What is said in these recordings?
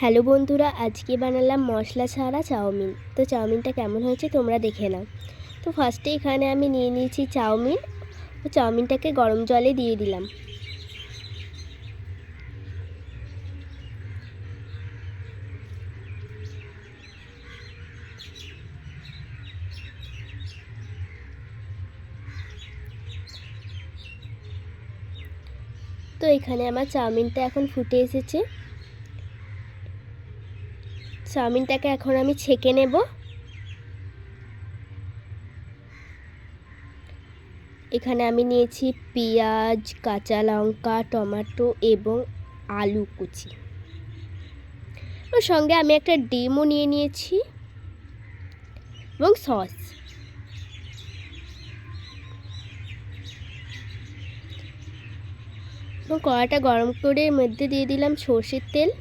Hello বন্ধুরা, আজকে বানালাম মশলা ছাড়া চাউমিন। তো চাউমিনটা কেমন হয়েছে তোমরা দেখে নাও। তো ফার্স্টে এখানে আমি নিয়ে নিয়েছি চাউমিন। তো চাউমিনটাকে গরম জলে দিয়ে দিলাম। তো এখানে আমার চাউমিনটা এখন ফুটে এসেছে। চাউমিনটাকে এখন আমি ছেঁকে নেব। এখানে আমি নিয়েছি পেঁয়াজ, কাঁচা লঙ্কা, টমেটো এবং আলু কুচি। ওর সঙ্গে আমি একটা ডিমও নিয়ে নিয়েছি এবং সস। এবং কড়াটা গরম করে এর মধ্যে দিয়ে দিলাম সরষের তেল।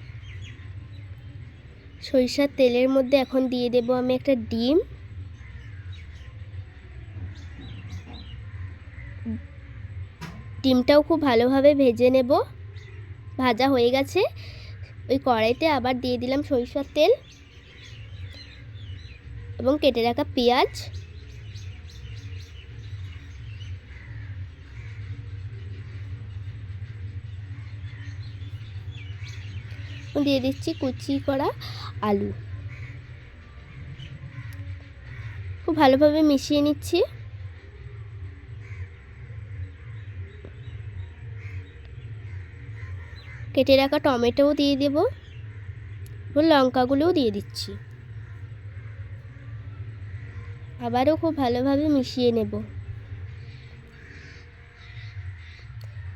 সরিষার তেলের মধ্যে এখন দিয়ে দেব আমি একটা ডিম। ডিমটাও খুব ভালোভাবে ভেজে নেব। ভাজা হয়ে গেছে। ওই কড়াইতে আবার দিয়ে দিলাম সরিষার তেল এবং কেটে রাখা পেঁয়াজ। দিয়ে দিচ্ছি কুচি করা আলু। খুব ভালোভাবে মিশিয়ে নিচ্ছি। কেটে রাখা টমেটোও দিয়ে দেব এবং লঙ্কাগুলোও দিয়ে দিচ্ছি। আবারও খুব ভালোভাবে মিশিয়ে নেব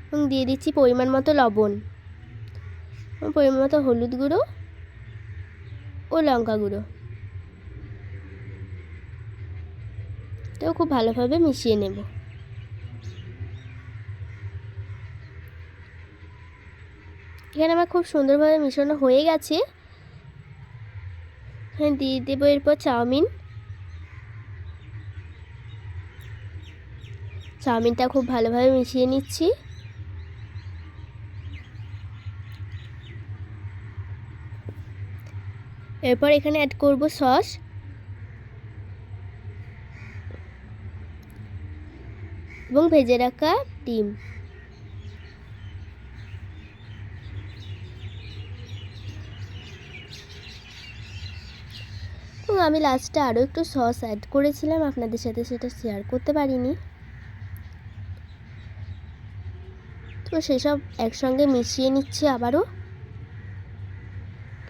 এবং দিয়ে দিচ্ছি পরিমাণ মতো লবণ, পরিমাণ মতো হলুদ গুঁড়ো ও লঙ্কা গুঁড়ো। তো খুব ভালোভাবে মিশিয়ে নেব। এখানে আমার খুব সুন্দরভাবে মিশানো হয়ে গেছে। এখানে দিয়ে দেবো এরপর চাউমিনটা খুব ভালোভাবে মিশিয়ে নিচ্ছি। এরপর এখানে অ্যাড করব সস এবং ভেজে রাখা ডিম। এবং আমি লাস্টে আরও একটু সস অ্যাড করেছিলাম, আপনাদের সাথে সেটা শেয়ার করতে পারিনি। তো সেসব একসঙ্গে মিশিয়ে নিচ্ছি আবারও।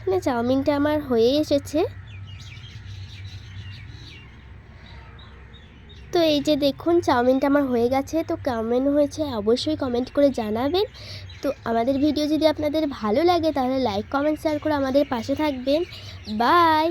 এখানে চাউমিনটা আমার হয়ে এসেছে। তো এই যে দেখুন চাউমিনটা আমার হয়ে গেছে। তো কেমন হয়েছে অবশ্যই কমেন্ট করে জানাবেন। তো আমাদের ভিডিও যদি আপনাদের ভালো লাগে তাহলে লাইক, কমেন্ট, শেয়ার করে আমাদের পাশে থাকবেন। বাই।